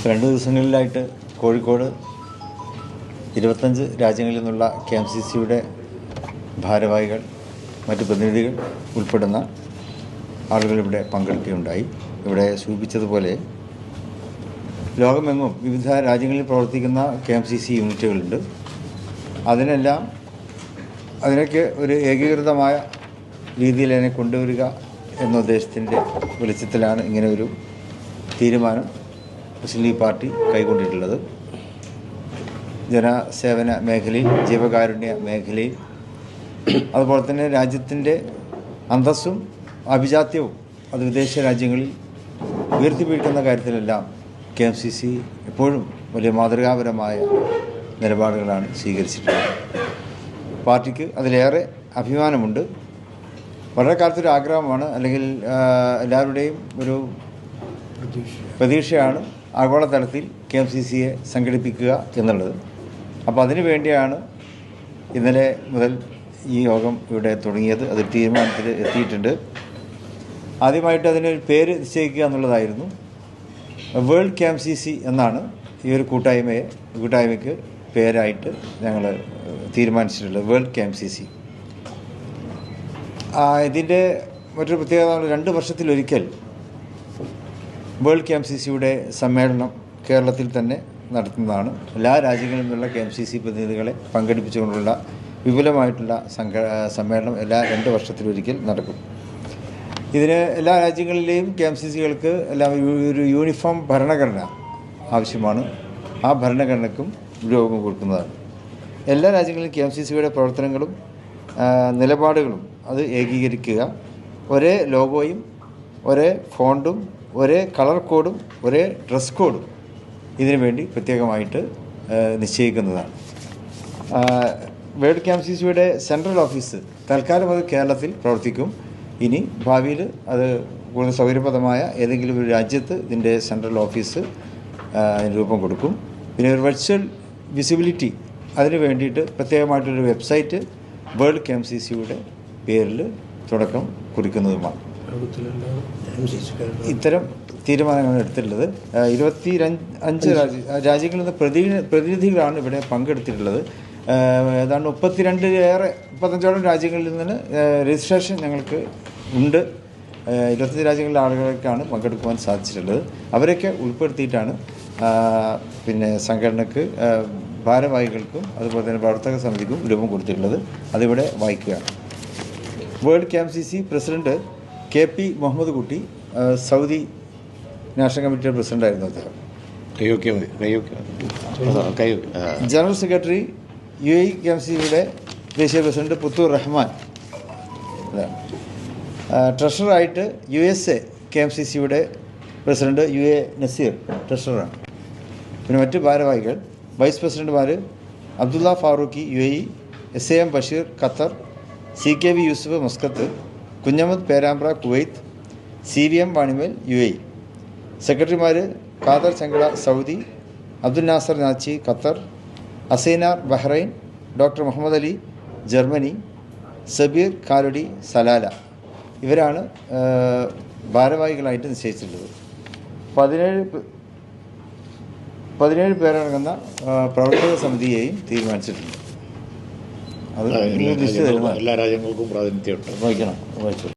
2 ദിവസങ്ങളിലായിട്ട് കോഴിക്കോട് 25 രാജ്യങ്ങളിൽ നിന്നുള്ള KMCCയുടെ ഭാരവാഹികൾ, മറ്റ് പ്രതിനിധികൾ ഉൾപ്പെടുന്ന ആളുകൾ ഇവിടെ പങ്കെടുക്കുകയുണ്ടായി. ഇവിടെ സൂചിപ്പിച്ചതുപോലെ ലോകമെങ്ങും വിവിധ രാജ്യങ്ങളിൽ പ്രവർത്തിക്കുന്ന KMCC യൂണിറ്റുകളുണ്ട്. അതിനൊക്കെ ഒരു ഏകീകൃതമായ രീതിയിൽ അതിനെ കൊണ്ടുവരിക എന്ന ഉദ്ദേശത്തിൻ്റെ വെളിച്ചത്തിലാണ് ഇങ്ങനെ ഒരു തീരുമാനം മുസ്ലിം ലീഗ് പാർട്ടി കൈക്കൊണ്ടിട്ടുള്ളത്. ജനസേവന മേഖലയിൽ, ജീവകാരുണ്യ മേഖലയിൽ, അതുപോലെ തന്നെ രാജ്യത്തിൻ്റെ അന്തസ്സും അഭിജാത്യവും അത് വിദേശ രാജ്യങ്ങളിൽ ഉയർത്തിപ്പിടിക്കുന്ന കാര്യത്തിലെല്ലാം KMCC എപ്പോഴും വലിയ മാതൃകാപരമായ നിലപാടുകളാണ് സ്വീകരിച്ചിട്ടുള്ളത്. പാർട്ടിക്ക് അതിലേറെ അഭിമാനമുണ്ട്. വളരെ കാലത്തൊരു ആഗ്രഹമാണ്, അല്ലെങ്കിൽ എല്ലാവരുടെയും ഒരു പ്രതീക്ഷയാണ് ആഗോളതലത്തിൽ KMCCയെ സംഘടിപ്പിക്കുക എന്നുള്ളത്. അപ്പോൾ അതിനു വേണ്ടിയാണ് ഇന്നലെ മുതൽ ഈ യോഗം ഇവിടെ തുടങ്ങിയത്. അത് തീരുമാനത്തിൽ എത്തിയിട്ടുണ്ട്. ആദ്യമായിട്ട് അതിനൊരു പേര് നിശ്ചയിക്കുക എന്നുള്ളതായിരുന്നു. വേൾഡ് KMCC എന്നാണ് ഈ ഒരു കൂട്ടായ്മയ്ക്ക് പേരായിട്ട് ഞങ്ങൾ തീരുമാനിച്ചിട്ടുള്ളത്, വേൾഡ് KMCC. ഇതിൻ്റെ മറ്റൊരു പ്രത്യേകത, 2 വർഷത്തിലൊരിക്കൽ വേൾഡ് KMCCയുടെ സമ്മേളനം കേരളത്തിൽ തന്നെ നടത്തുന്നതാണ്. എല്ലാ രാജ്യങ്ങളിൽ നിന്നുള്ള KMCC പ്രതിനിധികളെ പങ്കെടുപ്പിച്ചുകൊണ്ടുള്ള വിപുലമായിട്ടുള്ള സമ്മേളനം എല്ലാ 2 വർഷത്തിലൊരിക്കൽ നടക്കും. ഇതിന് എല്ലാ രാജ്യങ്ങളിലെയും KMCCകൾക്ക് എല്ലാം ഒരു യൂണിഫോം ഭരണഘടന ആവശ്യമാണ്. ആ ഭരണഘടനയ്ക്കും രൂപം കൊടുക്കുന്നതാണ്. എല്ലാ രാജ്യങ്ങളിലും KMCCയുടെ പ്രവർത്തനങ്ങളും നിലപാടുകളും അത് ഏകീകരിക്കുക, ഒരേ ലോഗോയും ഒരേ ഫോണ്ടും ഒരേ കളർ കോഡും ഒരേ ഡ്രസ് കോഡും ഇതിനു വേണ്ടി പ്രത്യേകമായിട്ട് നിശ്ചയിക്കുന്നതാണ്. വേൾഡ് KMCCയുടെ സെൻട്രൽ ഓഫീസ് തൽക്കാലം അത് കേരളത്തിൽ പ്രവർത്തിക്കും. ഇനി ഭാവിയിൽ അത് കൂടുതൽ സൗകര്യപ്രദമായ ഏതെങ്കിലും ഒരു രാജ്യത്ത് ഇതിൻ്റെ സെൻട്രൽ ഓഫീസ് രൂപം കൊടുക്കും. പിന്നെ ഒരു വെർച്വൽ വിസിബിലിറ്റി അതിന് വേണ്ടിയിട്ട് പ്രത്യേകമായിട്ടൊരു വെബ്സൈറ്റ് വേൾഡ് KMCCയുടെ പേരിൽ തുടക്കം കുറിക്കുന്നതുമാണ്. ഇത്തരം തീരുമാനങ്ങളാണ് എടുത്തിട്ടുള്ളത്. 25 രാജ്യങ്ങളിൽ നിന്ന് പ്രതിനിധികളാണ് ഇവിടെ പങ്കെടുത്തിട്ടുള്ളത്. ഏതാണ്ട് 35ഓളം രാജ്യങ്ങളിൽ നിന്ന് രജിസ്ട്രേഷൻ ഞങ്ങൾക്ക് ഉണ്ട്. 25 രാജ്യങ്ങളിലെ ആളുകൾക്കാണ് പങ്കെടുക്കുവാൻ സാധിച്ചിട്ടുള്ളത്. അവരൊക്കെ ഉൾപ്പെടുത്തിയിട്ടാണ് സംഘടനയ്ക്ക്, ഭാരവാഹികൾക്കും അതുപോലെ തന്നെ പ്രവർത്തക സമിതിക്കും രൂപം കൊടുത്തിട്ടുള്ളത്. അതിവിടെ വായിക്കുകയാണ്. World KMCC president KP Muhammad Kutty, Saudi national കമ്മിറ്റിയുടെ പ്രസിഡന്റായിരുന്നു അദ്ദേഹം. ജനറൽ സെക്രട്ടറി UAE KMCCയുടെ ദേശീയ പ്രസിഡന്റ് പുത്തൂർ റഹ്മാൻ. ട്രഷററായിട്ട് USA KMCCയുടെ പ്രസിഡന്റ് UA നസീർ ട്രഷററാണ്. പിന്നെ മറ്റ് ഭാരവാഹികൾ, വൈസ് പ്രസിഡന്റുമാർ Abdulla Farooqi UAE, SAM Basheer Qatar, CKV Yusuf Muscat, Kunhammad Perambra Kuwait, CVM Vanimel UAE. സെക്രട്ടറിമാർ Khader Chankada Saudi, Abdul Nasser Nachi Qatar, Assainar Bahrain, doctor Muhammad Ali Germany, Sabeer Kalady Salalah. ഇവരാണ് ഭാരവാഹികളായിട്ട് നിശ്ചയിച്ചിട്ടുള്ളത്. 17 പേരടങ്ങുന്ന പ്രവർത്തക സമിതിയെയും തീരുമാനിച്ചിട്ടുണ്ട്. അത് എല്ലാ രാജ്യങ്ങൾക്കും പ്രാതിനിധ്യമുണ്ട്. വായിച്ചു.